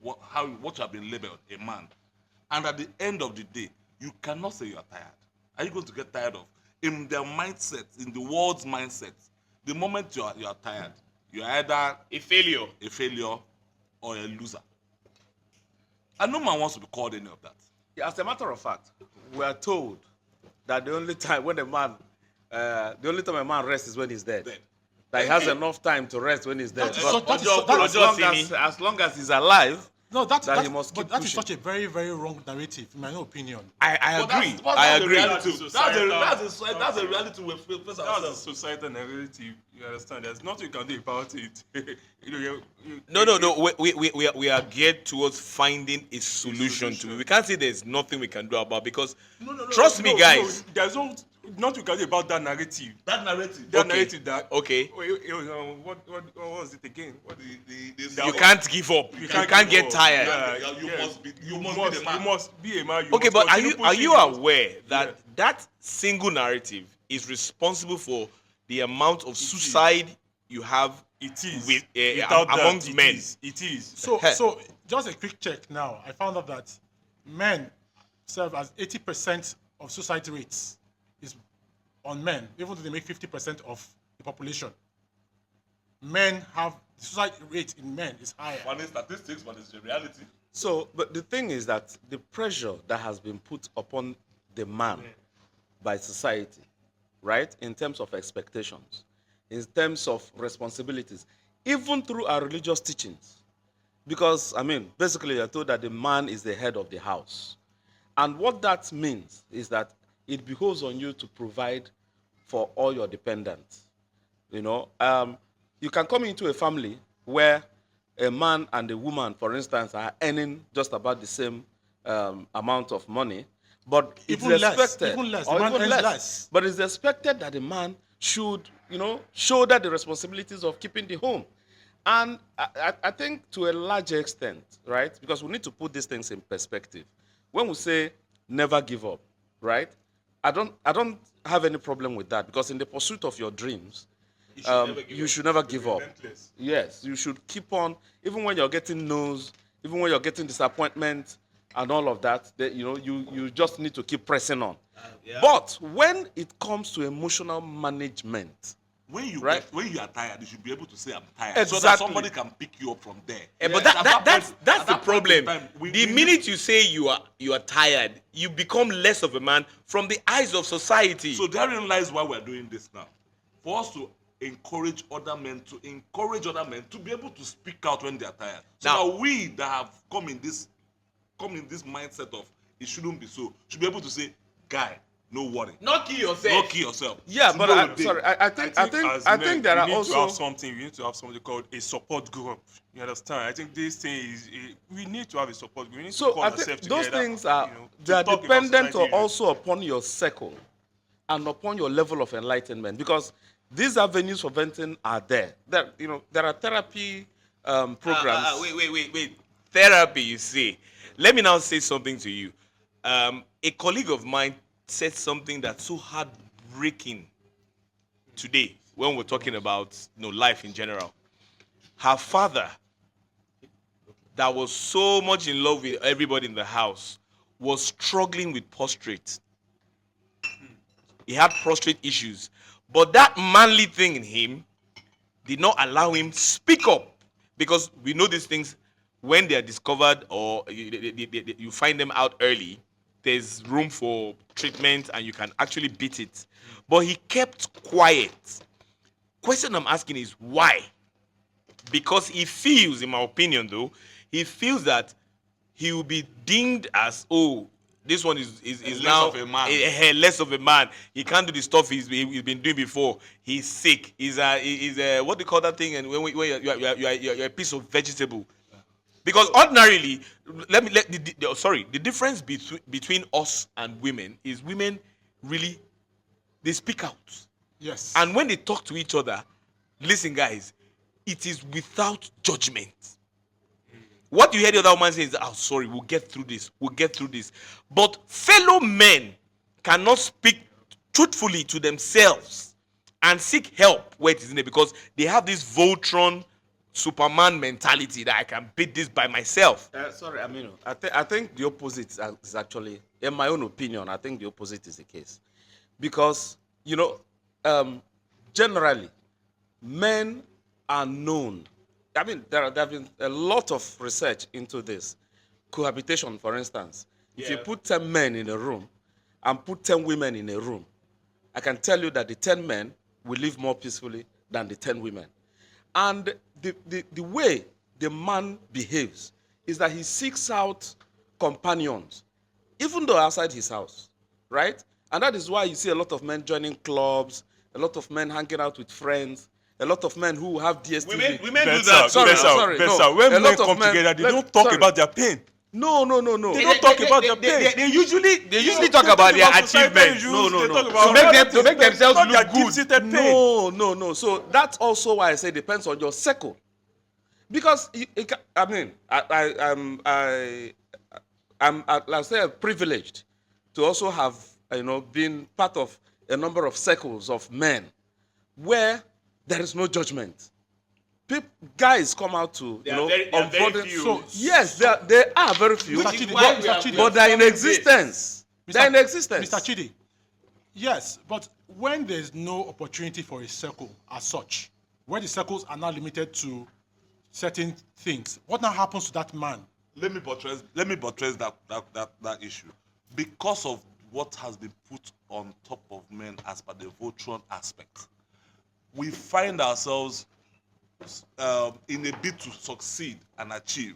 labeled, a man. And at the end of the day, you cannot say you are tired. Are you going to get tired of? In their mindset, in the world's mindset, the moment you are tired, you are either A failure, or a loser. And no man wants to be called any of that. Yeah, as a matter of fact, we are told that the only time a man rests is when he's dead. That he has enough time to rest when he's dead. As long as he's alive, he must keep that is pushing. such a very, very wrong narrative, in my opinion. I agree. That's I agree. That's a reality we face That's a ourselves. societal narrative. You understand? There's nothing you can do about it. No. We are geared towards finding a solution to it. We can't say there's nothing we can do about because trust me, guys. There's nothing you can do about that narrative. That narrative. That Okay. narrative that. Okay. What was it again? What You can't give up. You can't get tired. You must be the man. You must be a man. You Okay, must but are continue you pushing those- aware that Yeah. that single narrative is responsible for the amount of suicide you have It is. with Without that, amongst it men? It is. So just a quick check now. I found out that men serve as 80% of suicide rates is on men, even though they make 50% of the population. Men have the suicide rate in men is higher. One is statistics, but it's the reality. So, but the thing is that the pressure that has been put upon the man by society, right, in terms of expectations, in terms of responsibilities, even through our religious teachings, because, I mean, basically you're told that the man is the head of the house. And what that means is that it behoves on you to provide for all your dependents. You know, you can come into a family where a man and a woman, for instance, are earning just about the same amount of money, but it's Even less, expected, even less. or The man even earns less. less. But it's expected that the man should, shoulder the responsibilities of keeping the home. And I think to a large extent, right, because we need to put these things in perspective. When we say never give up, right, I don't have any problem with that, because in the pursuit of your dreams, you should never give up. Relentless. Yes, you should keep on, even when you're getting no's, even when you're getting disappointment and all of that, you just need to keep pressing on. But when it comes to emotional management, When you Right. when you are tired, you should be able to say I'm tired, so that Exactly. somebody can pick you up from there. But At that that's point- the at that point in problem. time, we The need- minute you say you are tired, you become less of a man from the eyes of society. So therein lies why we're doing this now, for us to encourage other men to be able to speak out when they are tired. So Now- that we that have come in this mindset of it shouldn't be so, should be able to say, guy, no worry, not kill yourself. not kill yourself. yeah, but Tomorrow day. I think there are we need also to have something. We need to have something called a support group. You understand? I think this thing is we need to have a support group. We need to So call I ourselves think together. those things are you know, they to are talk about dependent society. also upon your circle and upon your level of enlightenment, because these avenues for venting are there. There are therapy programs. Wait. Therapy, you see. Let me now say something to you. A colleague of mine said something that's so heartbreaking today when we're talking about life in general. Her father, that was so much in love with everybody in the house, was struggling with prostrate. He had prostrate issues. But that manly thing in him did not allow him speak up, because we know these things when they are discovered or you find them out early, there's room for treatment and you can actually beat it. But he kept quiet. Question I'm asking is why? Because he feels, in my opinion though, he feels that he will be deemed as, this one is Less now of a man. less of a man. He can't do the stuff he's been doing before. He's sick. He's what do you call that thing? And when you're a piece of vegetable. Because ordinarily, the difference between us and women is women really, they speak out. Yes. And when they talk to each other, listen guys, it is without judgment. What you hear the other woman say is, sorry, we'll get through this. But fellow men cannot speak truthfully to themselves and seek help where it is needed, because they have this Voltron Superman mentality that I can beat this by myself. Sorry, Aminu. I think the opposite is actually, in my own opinion, I think the opposite is the case. Because, generally, men are known. I mean, there have been a lot of research into this. Cohabitation, for instance. If you put 10 men in a room and put 10 women in a room, I can tell you that the 10 men will live more peacefully than the 10 women. And the way the man behaves is that he seeks out companions, even though outside his house, right? And that is why you see a lot of men joining clubs, a lot of men hanging out with friends, a lot of men who have DSTV. Women do Better, that. Sorry, better, sorry, better. no. When A men lot of come men- together, they let- don't talk sorry. about their pain. No. They don't talk about their pain. They usually They talk about their societal achievements. issues, No. they talk To about make other them- to things, make but themselves not look their good. deep-seated pain. No. So that's also why I say depends on your circle, because I mean, I'm like I say privileged to also have been part of a number of circles of men where there is no judgment. Guys come out to They are very unburden- few. So- yes, they are very few, Mr. Chidi, why Mr. we are- Chidi, but they're in forming existence. They're in existence. Mr. Chidi, yes, but when there's no opportunity for a circle as such, where the circles are now limited to certain things, what now happens to that man? Let me buttress that issue. Because of what has been put on top of men as per the Voltron aspect, we find ourselves in a bid to succeed and achieve,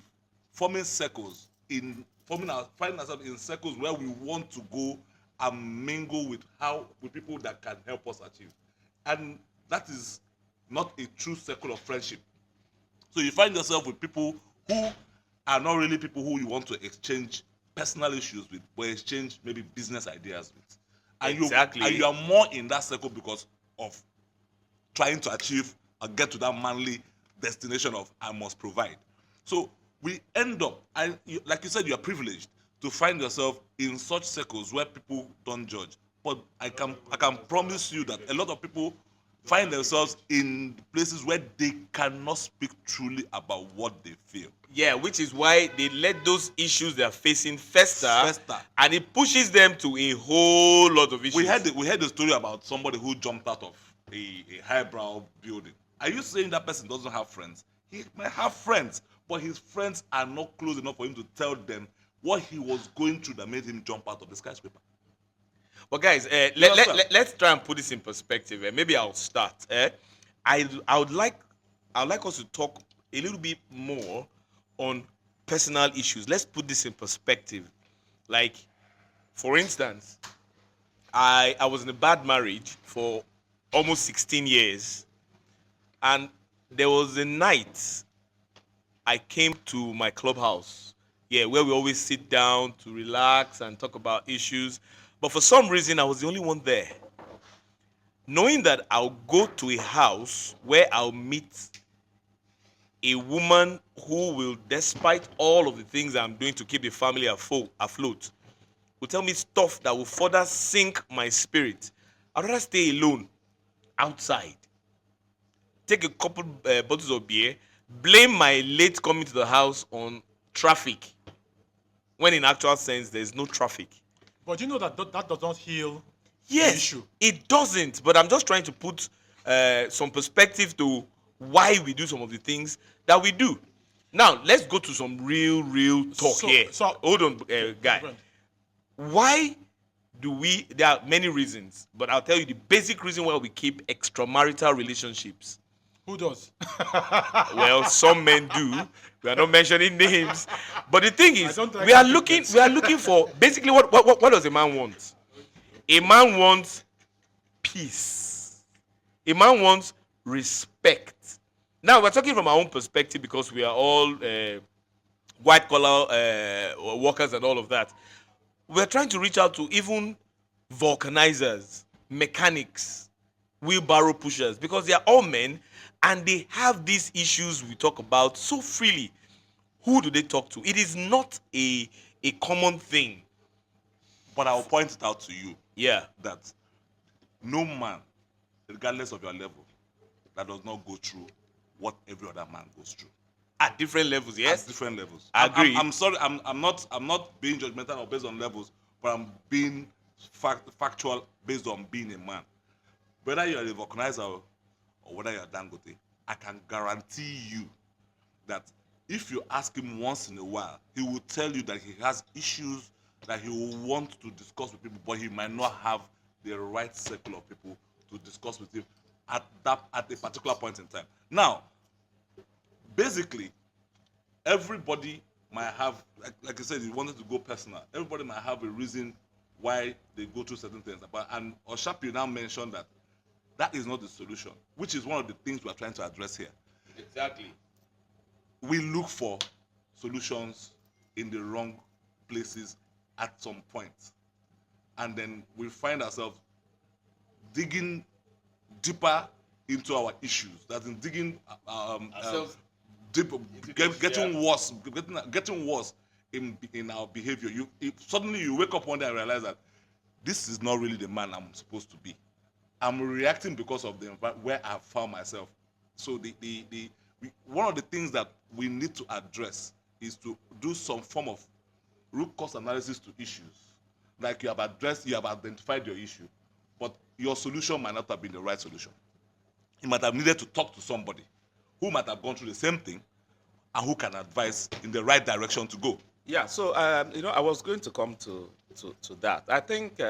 finding ourselves in circles where we want to go and mingle with people that can help us achieve, and that is not a true circle of friendship. So you find yourself with people who are not really people who you want to exchange personal issues with, but exchange maybe business ideas with. And Exactly. you are more in that circle because of trying to achieve and get to that manly destination of I must provide. So we end up, like you said, you are privileged to find yourself in such circles where people don't judge. But I can promise you that a lot of people find themselves in places where they cannot speak truly about what they feel. Yeah, which is why they let those issues they're facing fester, Fester. and it pushes them to a whole lot of issues. We heard a story about somebody who jumped out of a highbrow building. Are you saying that person doesn't have friends? He might have friends, but his friends are not close enough for him to tell them what he was going through that made him jump out of the skyscraper. But guys, let's try and put this in perspective. Maybe I'll start. I would like us to talk a little bit more on personal issues. Let's put this in perspective. Like, for instance, I was in a bad marriage for almost 16 years, and there was a night I came to my clubhouse, where we always sit down to relax and talk about issues. But for some reason, I was the only one there. Knowing that I'll go to a house where I'll meet a woman who will, despite all of the things I'm doing to keep the family afloat, will tell me stuff that will further sink my spirit. I'd rather stay alone outside, take a couple bottles of beer, blame my late coming to the house on traffic, when in actual sense there's no traffic. But you know that does not heal Yes, the issue. it doesn't. But I'm just trying to put some perspective to why we do some of the things that we do. Now, let's go to some real talk here. Hold on, guy. Why do we? There are many reasons, but I'll tell you the basic reason why we keep extramarital relationships. Who does? Well, some men do. We are not mentioning names, but the thing is, don't like we are to looking for basically what does a man want? A man wants peace. A man wants respect. Now we're talking from our own perspective because we are all white collar workers and all of that. We're trying to reach out to even vulcanizers, mechanics, wheelbarrow pushers, because they are all men and they have these issues we talk about so freely. Who do they talk to? It is not a common thing. But I will point it out to you Yeah. that no man, regardless of your level, that does not go through what every other man goes through. At different levels, yes? At different levels. I agree. I'm sorry, I'm not being judgmental or based on levels, but I'm being factual based on being a man. Whether you're a vulcanizer or whether you're Dangote, I can guarantee you that if you ask him once in a while, he will tell you that he has issues that he will want to discuss with people, but he might not have the right circle of people to discuss with him at a particular point in time. Now, basically, everybody might have, like I said, you wanted to go personal. Everybody might have a reason why they go through certain things. And Oshapi now mentioned that That is not the solution, which is one of the things we are trying to address here. Exactly. We look for solutions in the wrong places at some point. And then we find ourselves digging deeper into our issues. That is digging Ourselves deep, those, getting worse, getting worse in our behavior. Suddenly you wake up one day and realize that this is not really the man I'm supposed to be. I'm reacting because of the where I found myself. So one of the things that we need to address is to do some form of root cause analysis to issues. Like you have identified your issue, but your solution might not have been the right solution. You might have needed to talk to somebody who might have gone through the same thing and who can advise in the right direction to go. Yeah, so I was going to come to that. I think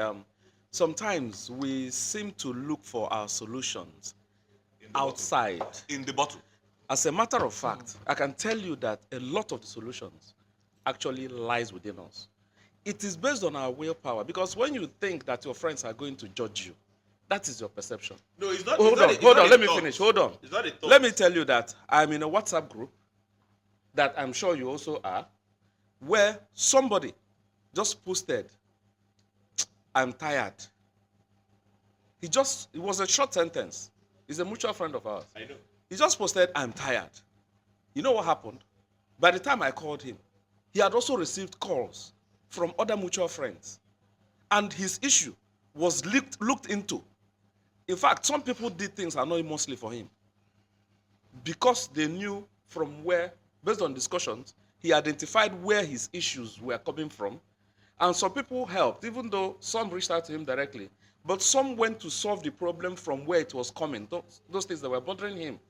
sometimes we seem to look for our solutions outside. In the bottle. As a matter of fact, I can tell you that a lot of the solutions actually lies within us. It is based on our willpower, because when you think that your friends are going to judge you, that is your perception. No, it's not. Hold on, let me finish. Hold on. It's not a thought. Let me tell you that I'm in a WhatsApp group that I'm sure you also are, where somebody just posted, "I'm tired." It was a short sentence. He's a mutual friend of ours. I know. He just posted, "I'm tired." You know what happened? By the time I called him, he had also received calls from other mutual friends. And his issue was looked into. In fact, some people did things anonymously for him because they knew from where, based on discussions, he identified where his issues were coming from. And some people helped, even though some reached out to him directly. But some went to solve the problem from where it was coming, those things that were bothering him.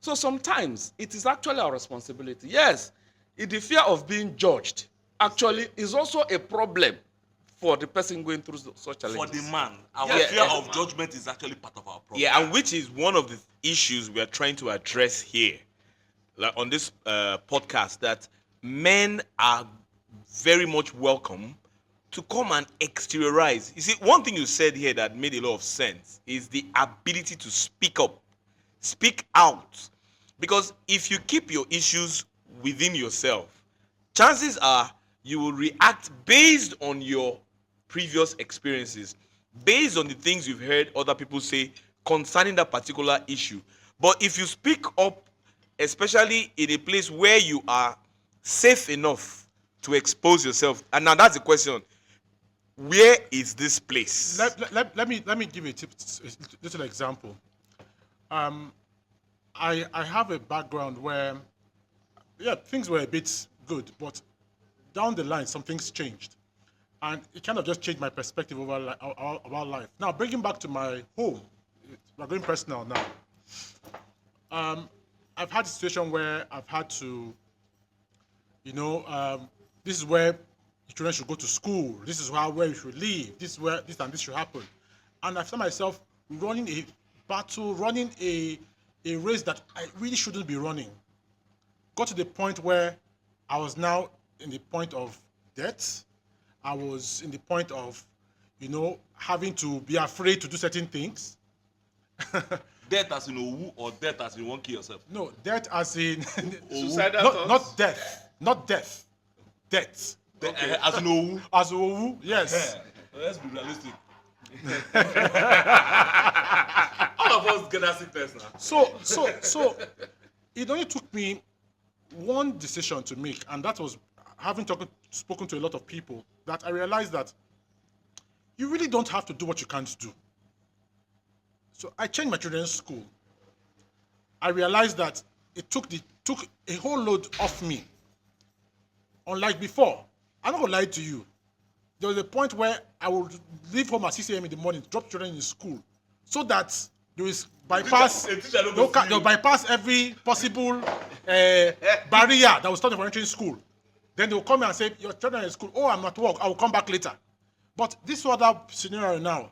So sometimes it is actually our responsibility. Yes, the fear of being judged actually is also a problem for the person going through such challenges. For the man, our Yeah, fear as a of man. judgment is actually part of our problem. Yeah, and which is one of the issues we are trying to address here, like on this podcast, that men are very much welcome to come and exteriorize. You see, one thing you said here that made a lot of sense is the ability to speak up, speak out. Because if you keep your issues within yourself, chances are you will react based on your previous experiences, based on the things you've heard other people say concerning that particular issue. But if you speak up, especially in a place where you are safe enough to expose yourself, and now that's the question: where is this place? Let me give you a little example. I have a background where, yeah, things were a bit good, but down the line, some things changed. And it kind of just changed my perspective about life. Now, bringing back to my home, we're going personal now. I've had a situation where I've had to, this is where the children should go to school. This is where you should live. This is where this and this should happen. And I found myself running a battle, running a race that I really shouldn't be running. Got to the point where I was now in the point of death. I was in the point of, having to be afraid to do certain things. Death as in owu or death as in you won't kill yourself? No, death as in Suicidal not thoughts? death, not death, death. Okay. As in owu? As owu, yes. Let's be realistic. All of us get that sickness now. So it only took me one decision to make, and that was having spoken to a lot of people, that I realized that you really don't have to do what you can't do. So I changed my children's school. I realized that it took a whole load off me. Unlike before, I'm not gonna lie to you. There was a point where I would leave home at 6 a.m. in the morning, drop children in school, so that they will bypass, they'll bypass every possible barrier that will stop them from entering school. Then they will come and say, "Your children are in school. Oh, I'm at work. I will come back later." But this other scenario now.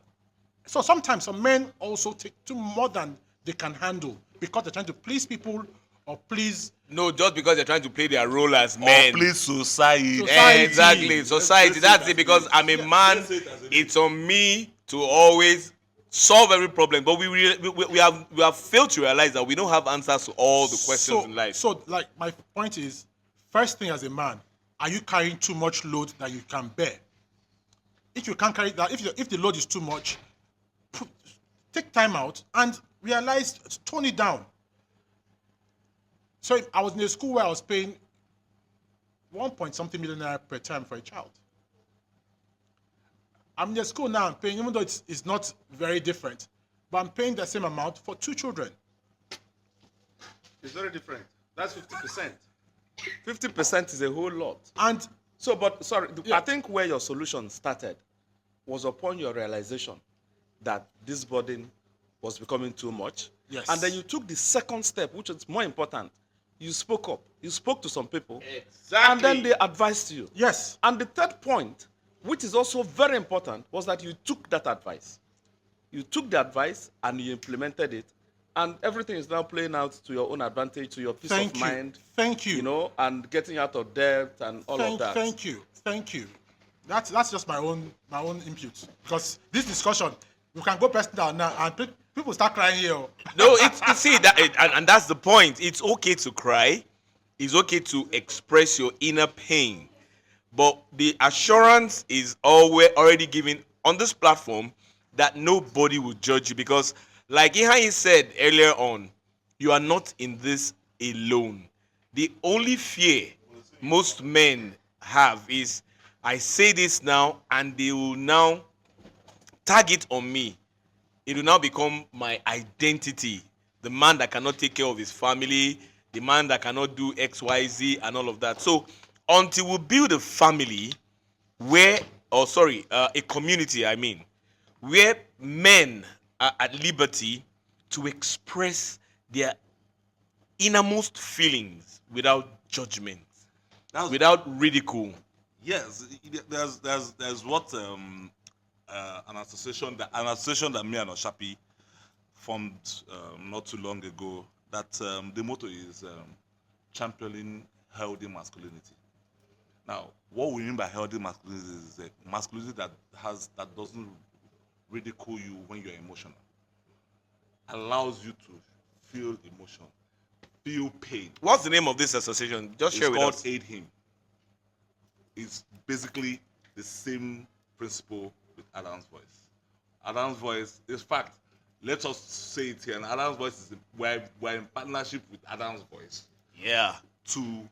So sometimes some men also take too more than they can handle because they're trying to please people or please. No, just because they're trying to play their role as men. Or please society. Society. Exactly, society. That's it. Because I'm a man, it's on me to always solve every problem, but we have failed to realize that we don't have answers to all the questions in life. So, like, my point is, first thing as a man, are you carrying too much load that you can bear? If you can't carry that, if the load is too much, take time out and realize, tone it down. So I was in a school where I was paying 1 point something million naira per term for a child. I'm in a school now, I'm paying, even though it's not very different, but I'm paying the same amount for 2 children. It's very different. That's 50%. 50% is a whole lot. And So, but sorry, Yeah. I think where your solution started was upon your realization that this burden was becoming too much. Yes. And then you took the second step, which is more important. You spoke up. You spoke to some people. And then they advised you. yes, And the third point, which is also very important, was that you took that advice. You took the advice and you implemented it. And everything is now playing out to your own advantage, to your peace Thank of you. mind. Thank you. You know, and getting you out of debt and all of that. Thank you. That's just my own input, because this discussion, we can go personal now and people start crying here. No, it's see that, and that's the point. It's okay to cry. It's okay to express your inner pain, but the assurance is always already given on this platform that nobody will judge you, because, like Ihai said earlier on, you are not in this alone. The only fear most men have is, I say this now and they will now tag it on me. It will now become my identity. The man that cannot take care of his family, the man that cannot do X, Y, Z, and all of that. So until we build a family where, a community, I mean, where men are at liberty to express their innermost feelings without judgment, without ridicule. Yes, there's what an association that me and Oshapi formed not too long ago. That the motto is championing healthy masculinity. Now, what we mean by healthy masculinity is a masculinity that doesn't ridicule you when you're emotional, allows you to feel emotion, feel pain. What's the name of this association? Just share It's with called us. Aid Him. It's basically the same principle with Adam's voice. Adam's voice, in fact, let us say it here. And Adam's voice is we're in partnership with Adam's voice Yeah. to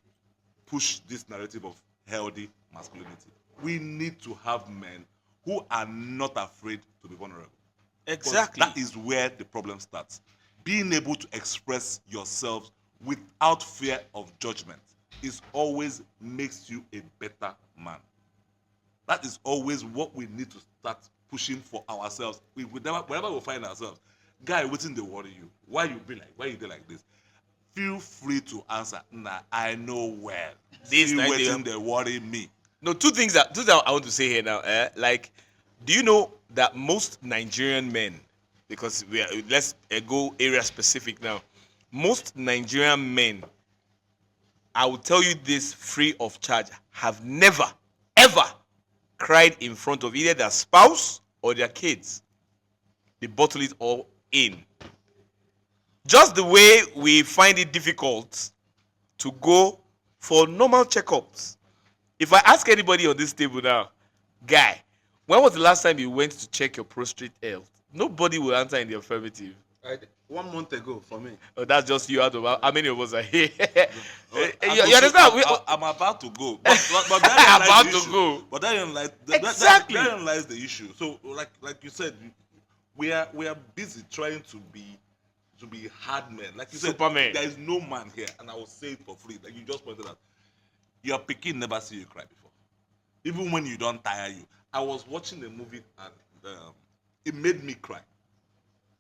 push this narrative of healthy masculinity. We need to have men who are not afraid to be vulnerable. Because Exactly. that is where the problem starts. Being able to express yourselves without fear of judgment is always makes you a better man. That is always what we need to start pushing for ourselves. Wherever we find ourselves, guy, waiting they worry you. Why you do like this? Feel free to answer. Nah, I know well. This Still night waiting they worry me. No, two things that I want to say here now. Like, do you know that most Nigerian men, because let's go area specific now. Most Nigerian men, I will tell you this free of charge, have never, ever cried in front of either their spouse or their kids. They bottle it all in. Just the way we find it difficult to go for normal checkups. If I ask anybody on this table now, guy, when was the last time you went to check your prostate health? Nobody will answer in the affirmative. 1 month ago for me. Oh, that's just you out of how many of us are here? I'm you understand? I'm about to go. But About the to issue. go. But that Exactly. lies the issue. So like you said, we are busy trying to be hard men. Like you Superman. said, there is no man here, and I will say it for free. Like you just pointed out, your pikin never see you cry before, even when you don't tire you. I was watching a movie and it made me cry.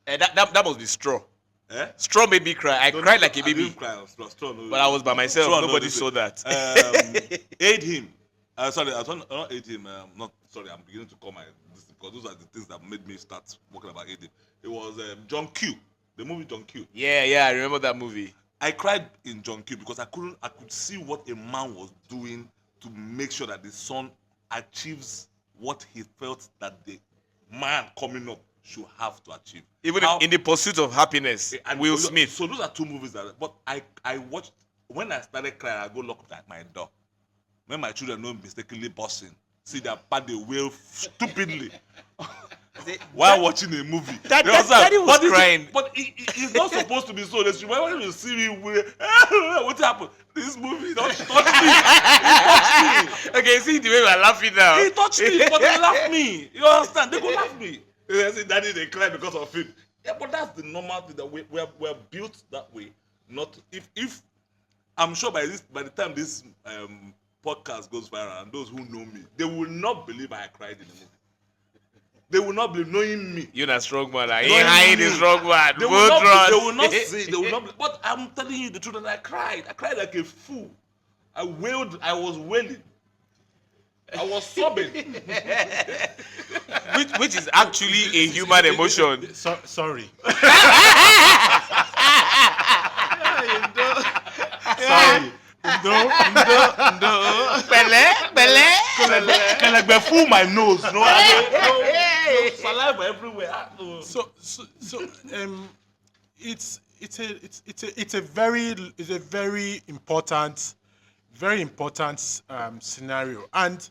That must be straw. Eh? Straw made me cry. I cried like a I baby. didn't cry on Straw, no. But I was by myself. Straw, Nobody this saw way. that. Aid him. Sorry, I don't not aid him. Not sorry. I'm beginning to call my this because those are the things that made me start talking about aid him. It was John Q. The movie John Q. Yeah, I remember that movie. I cried in John Q because I could see what a man was doing to make sure that the son achieves what he felt that the man coming up should have to achieve. Even How- in the pursuit of happiness, and Will so- Smith. So those are two movies but I watched when I started crying. I go lock at my door when my children don't mistakenly busting. See their papa they wail stupidly while watching a movie. Daddy You understand? was But this is- crying. But it's not supposed to be so. They should when you see me wail, what happened? This movie don't touch me. Okay, see the way we're laughing now. He touched me, but they laugh me. You understand? They go laugh me. They say, Daddy, they cry because of it. Yeah, but that's the normal thing that we're built that way. Not if I'm sure by the time this podcast goes viral and those who know me, they will not believe I cried in the movie. They will not believe knowing me. You're not strong man. I Knowing ain't hiding me. the strong man. They will not say. They will not. But I'm telling you the truth. And I cried. I cried like a fool. I wailed. I was wailing. I was sobbing. which is actually a human emotion. Sorry. Sorry. Can I be full my nose? No, saliva everywhere. So it's a very important scenario, and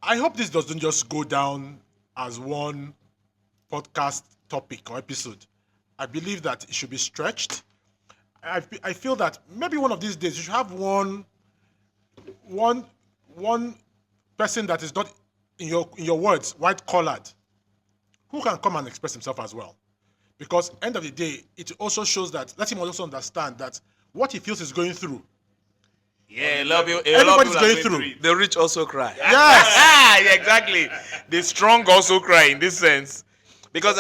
I hope this doesn't just go down as one podcast topic or episode. I believe that it should be stretched. I feel that maybe one of these days you should have one person that is not, in your words, white collared, who can come and express himself as well. Because end of the day, it also shows that, let him also understand that what he feels is going through. Yeah, love you. Everybody's going through. The rich also cry. Yes. Yeah, exactly. The strong also cry in this sense. Because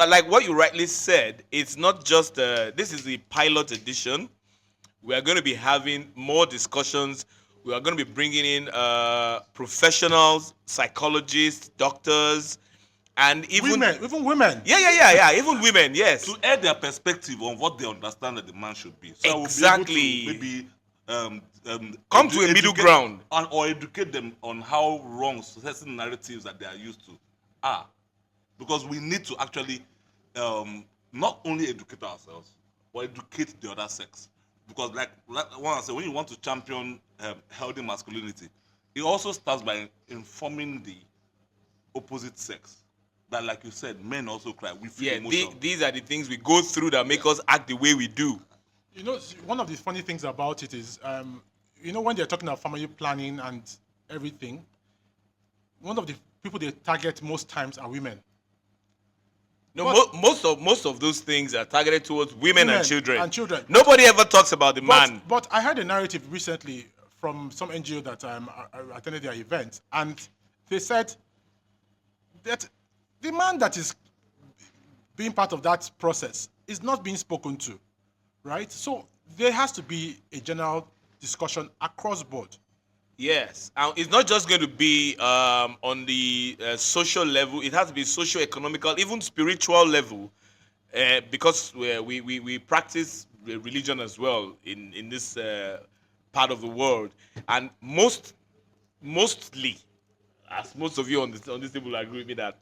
like what you rightly said, it's not just, this is the pilot edition. We are going to be having more discussions. We are going to be bringing in professionals, psychologists, doctors, and even women. Yeah. Even women, yes. To add their perspective on what they understand that the man should be. So Exactly. I will be able to maybe Come to a middle ground. or educate them on how wrong certain narratives that they are used to are. Because we need to actually not only educate ourselves, but educate the other sex. Because like one I said, when you want to champion healthy masculinity, it also starts by informing the opposite sex. That, like you said, men also cry. We feel emotion. These are the things we go through that make us act the way we do. You know, one of the funny things about it is, when they're talking about family planning and everything, one of the people they target most times are women. No, most of those things are targeted towards women and children. Nobody ever talks about the man. But I heard a narrative recently from some NGO that I attended their event, and they said that the man that is being part of that process is not being spoken to, right? So there has to be a general discussion across board. Yes, it's not just going to be on the social level. It has to be socio-economical, even spiritual level, because we practice religion as well in this part of the world, and mostly, as most of you on this table agree with me, that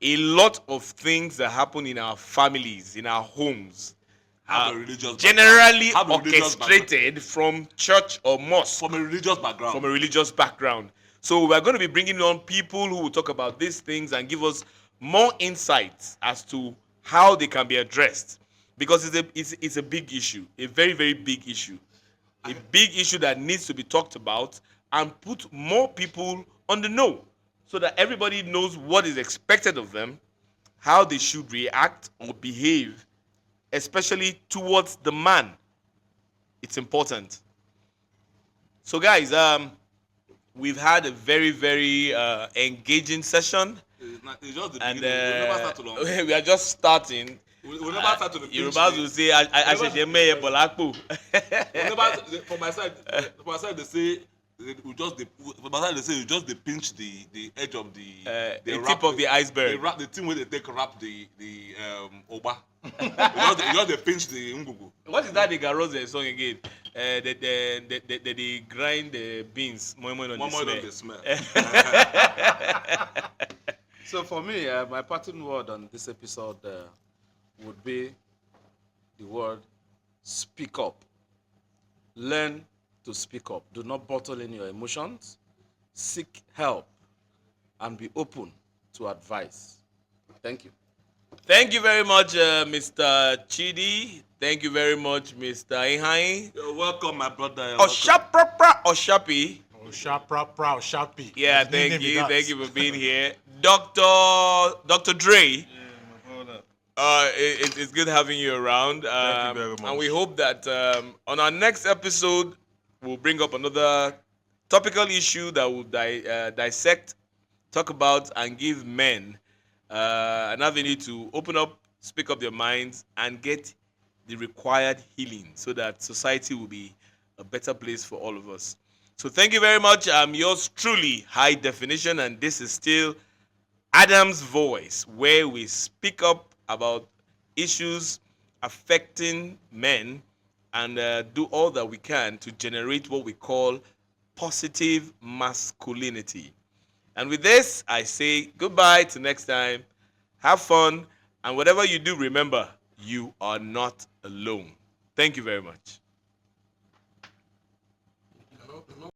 a lot of things that happen in our families, in our homes, have a religious generally background. orchestrated from church or mosque. From a religious background. From a religious background. So we're going to be bringing on people who will talk about these things and give us more insights as to how they can be addressed. Because it's a big issue, a very, very big issue. A big issue that needs to be talked about and put more people on the know so that everybody knows what is expected of them, how they should react or behave, especially towards the man. It's important. So guys, we've had a very, very engaging session. It's just the And beginning. We'll never start to long. we are just starting. We'll never start to the Yorùbá will say, I said, for my side, they say you just they pinch the edge of the tip of the iceberg. The thing where they take wrap the oba. you just they pinch the ngugu. What is that the Garose song again? They grind the beans. Moi on the smell. So for me, my parting word on this episode would be the word speak up. Learn to speak up. Do not bottle in your emotions. Seek help and be open to advice. Thank you. Thank you very much, Mr. Chidi. Thank you very much, Mr. Ihai. You're welcome, my brother. You're Or welcome. or Shappy. Oh, sharp, proud, sharpie. Yeah, His new thank name is you. that. Thank you for being here. Dr. Dre. It's good having you around. Thank you very And we much. hope that on our next episode, we'll bring up another topical issue that will dissect, talk about, and give men an avenue to open up, speak up their minds, and get the required healing so that society will be a better place for all of us. So thank you very much. I'm yours truly, High Definition, and this is still Adam's Voice, where we speak up about issues affecting men and do all that we can to generate what we call positive masculinity. And with this, I say goodbye till next time. Have fun, and whatever you do, remember, you are not alone. Thank you very much.